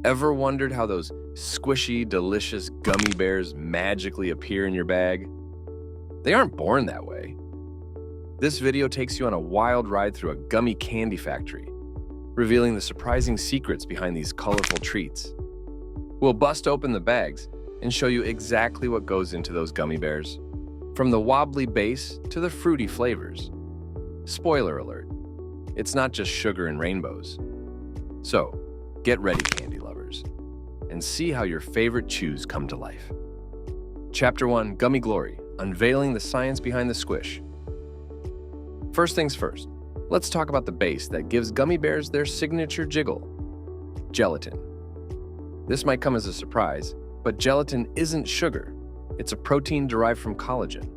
Ever wondered how those squishy, delicious gummy bears magically appear in your bag? They aren't born that way. This video takes you on a wild ride through a gummy candy factory, revealing the surprising secrets behind these colorful treats. We'll bust open the bags and show you exactly what goes into those gummy bears, from the wobbly base to the fruity flavors. Spoiler alert, it's not just sugar and rainbows. So, get ready, candy lovers, and see how your favorite chews come to life. Chapter 1, Gummy Glory, Unveiling the Science Behind the Squish. First things first, let's talk about the base that gives gummy bears their signature jiggle: gelatin. This might come as a surprise, but gelatin isn't sugar. It's a protein derived from collagen,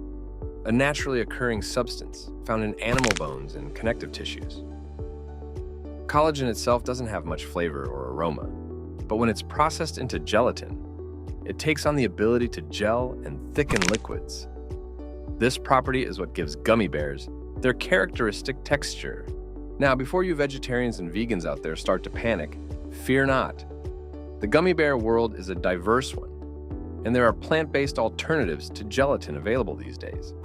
a naturally occurring substance found in animal bones and connective tissues. Collagen itself doesn't have much flavor or aroma, but when it's processed into gelatin, it takes on the ability to gel and thicken liquids. This property is what gives gummy bears their characteristic texture. Now, before you vegetarians and vegans out there start to panic, fear not. The gummy bear world is a diverse one, and there are plant-based alternatives to gelatin available these days.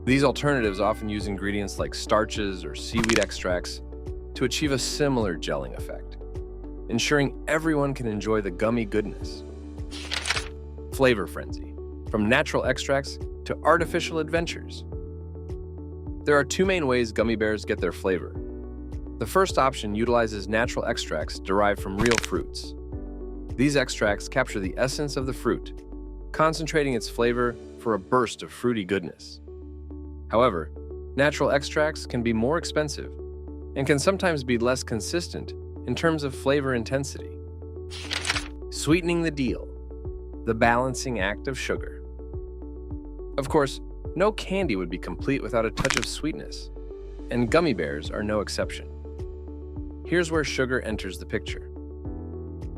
These alternatives often use ingredients like starches or seaweed extracts to achieve a similar gelling effect, ensuring everyone can enjoy the gummy goodness. Flavor frenzy, from natural extracts to artificial adventures. There are two main ways gummy bears get their flavor. The first option utilizes natural extracts derived from real fruits. These extracts capture the essence of the fruit, concentrating its flavor for a burst of fruity goodness. However, natural extracts can be more expensive and can sometimes be less consistent in terms of flavor intensity. Sweetening the deal, the balancing act of sugar. Of course, no candy would be complete without a touch of sweetness, and gummy bears are no exception. Here's where sugar enters the picture.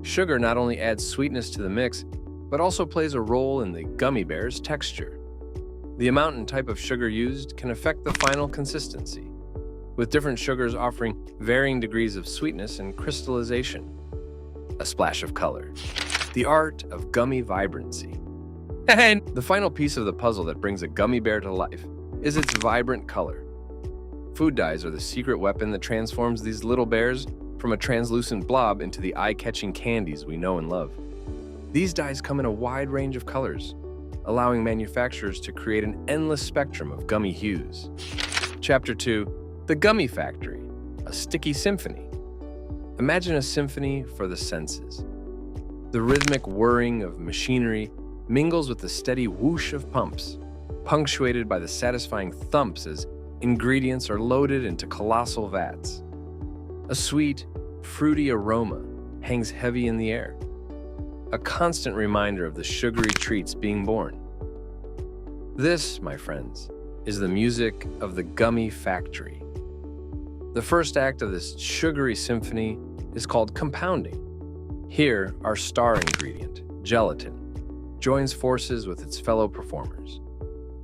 Sugar not only adds sweetness to the mix, but also plays a role in the gummy bear's texture. The amount and type of sugar used can affect the final consistency, with different sugars offering varying degrees of sweetness and crystallization. A splash of color. The art of gummy vibrancy. And the final piece of the puzzle that brings a gummy bear to life is its vibrant color. Food dyes are the secret weapon that transforms these little bears from a translucent blob into the eye-catching candies we know and love. These dyes come in a wide range of colors, allowing manufacturers to create an endless spectrum of gummy hues. Chapter 2, The Gummy Factory, a Sticky Symphony. Imagine a symphony for the senses. The rhythmic whirring of machinery mingles with the steady whoosh of pumps, punctuated by the satisfying thumps as ingredients are loaded into colossal vats. A sweet, fruity aroma hangs heavy in the air, a constant reminder of the sugary treats being born. This, my friends, is the music of the Gummy Factory. The first act of this sugary symphony is called compounding. Here, our star ingredient, gelatin, joins forces with its fellow performers.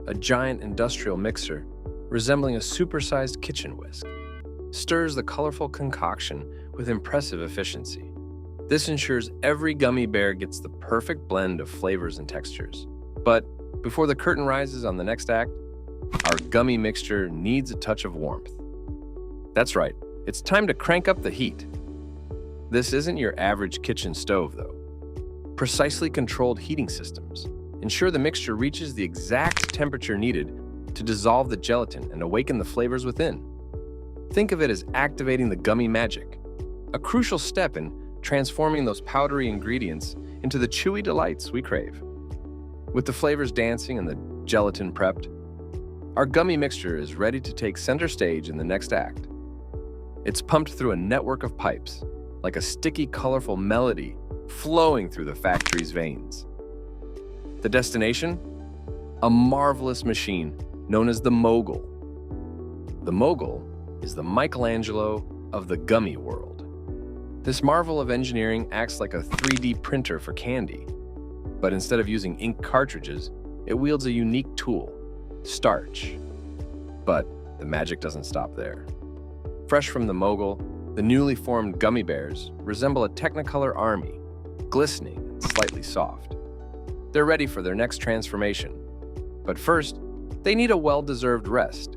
A giant industrial mixer, resembling a supersized kitchen whisk, stirs the colorful concoction with impressive efficiency. This ensures every gummy bear gets the perfect blend of flavors and textures. But before the curtain rises on the next act, our gummy mixture needs a touch of warmth. That's right, it's time to crank up the heat. This isn't your average kitchen stove, though. Precisely controlled heating systems ensure the mixture reaches the exact temperature needed to dissolve the gelatin and awaken the flavors within. Think of it as activating the gummy magic, a crucial step in transforming those powdery ingredients into the chewy delights we crave. With the flavors dancing and the gelatin prepped, our gummy mixture is ready to take center stage in the next act. It's pumped through a network of pipes, like a sticky, colorful melody flowing through the factory's veins. The destination? A marvelous machine known as the Mogul. The Mogul is the Michelangelo of the gummy world. This marvel of engineering acts like a 3D printer for candy, but instead of using ink cartridges, it wields a unique tool, starch. But the magic doesn't stop there. Fresh from the Mogul, The newly formed gummy bears resemble a Technicolor army, glistening and slightly soft. They're ready for their next transformation. But first, they need a well-deserved rest.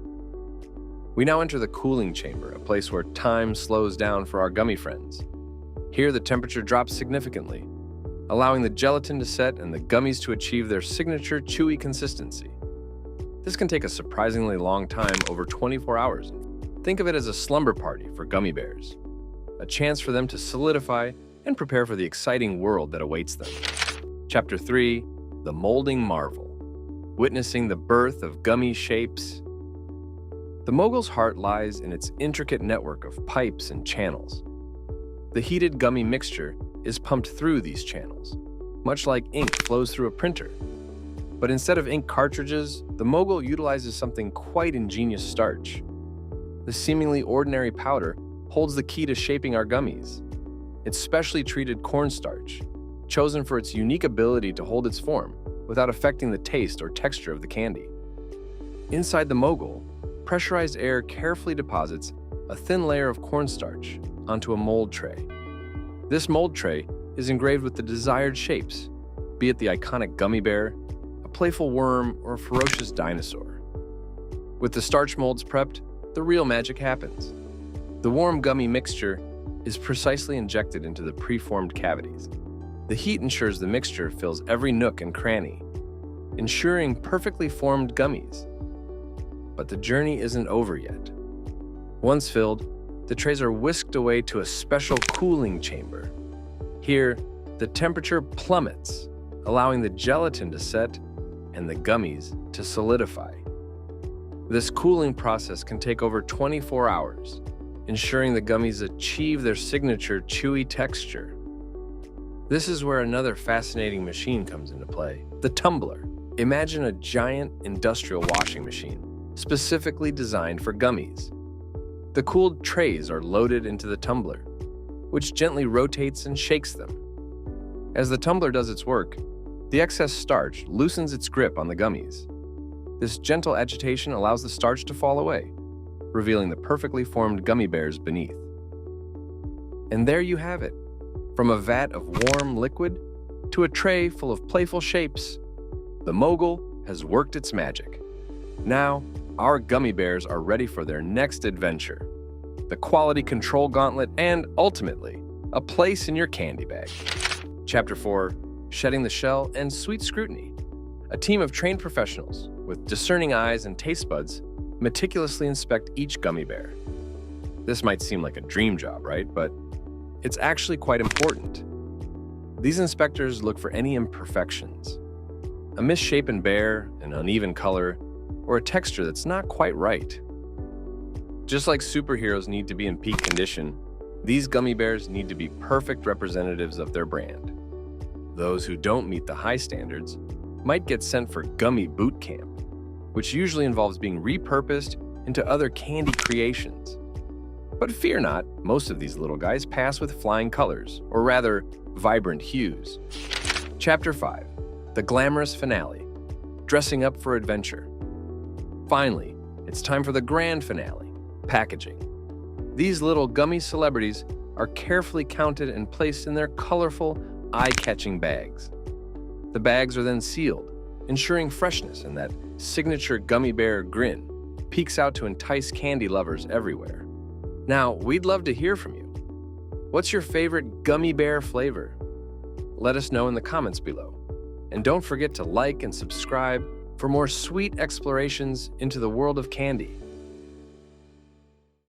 We now enter the cooling chamber, a place where time slows down for our gummy friends. Here, the temperature drops significantly, allowing the gelatin to set and the gummies to achieve their signature chewy consistency. This can take a surprisingly long time, over 24 hours. Think of it as a slumber party for gummy bears, a chance for them to solidify and prepare for the exciting world that awaits them. Chapter 3, The Molding Marvel. Witnessing the birth of gummy shapes. The Mogul's heart lies in its intricate network of pipes and channels. The heated gummy mixture is pumped through these channels, much like ink flows through a printer. But instead of ink cartridges, the Mogul utilizes something quite ingenious: starch. The seemingly ordinary powder holds the key to shaping our gummies. It's specially treated cornstarch, chosen for its unique ability to hold its form without affecting the taste or texture of the candy. Inside the Mogul, pressurized air carefully deposits a thin layer of cornstarch onto a mold tray. This mold tray is engraved with the desired shapes, be it the iconic gummy bear, a playful worm, or a ferocious dinosaur. With the starch molds prepped, the real magic happens. The warm gummy mixture is precisely injected into the preformed cavities. The heat ensures the mixture fills every nook and cranny, ensuring perfectly formed gummies. But the journey isn't over yet. Once filled, the trays are whisked away to a special cooling chamber. Here, the temperature plummets, allowing the gelatin to set and the gummies to solidify. This cooling process can take over 24 hours, ensuring the gummies achieve their signature chewy texture. This is where another fascinating machine comes into play: the Tumbler. Imagine a giant industrial washing machine, specifically designed for gummies. The cooled trays are loaded into the tumbler, which gently rotates and shakes them. As the tumbler does its work, the excess starch loosens its grip on the gummies. This gentle agitation allows the starch to fall away, revealing the perfectly formed gummy bears beneath. And there you have it. From a vat of warm liquid to a tray full of playful shapes, the Mogul has worked its magic. Now, our gummy bears are ready for their next adventure: the quality control gauntlet and, ultimately, a place in your candy bag. Chapter 4, Shedding the Shell and Sweet Scrutiny. A team of trained professionals with discerning eyes and taste buds meticulously inspect each gummy bear. This might seem like a dream job, right? But it's actually quite important. These inspectors look for any imperfections: a misshapen bear, an uneven color, or a texture that's not quite right. Just like superheroes need to be in peak condition, these gummy bears need to be perfect representatives of their brand. Those who don't meet the high standards might get sent for gummy boot camp, which usually involves being repurposed into other candy creations. But fear not, most of these little guys pass with flying colors, or rather, vibrant hues. Chapter 5, The Glamorous Finale. Dressing up for adventure. Finally, it's time for the grand finale: packaging. These little gummy celebrities are carefully counted and placed in their colorful, eye-catching bags. The bags are then sealed, ensuring freshness, and that signature gummy bear grin peeks out to entice candy lovers everywhere. Now, we'd love to hear from you. What's your favorite gummy bear flavor? Let us know in the comments below. And don't forget to like and subscribe for more sweet explorations into the world of candy.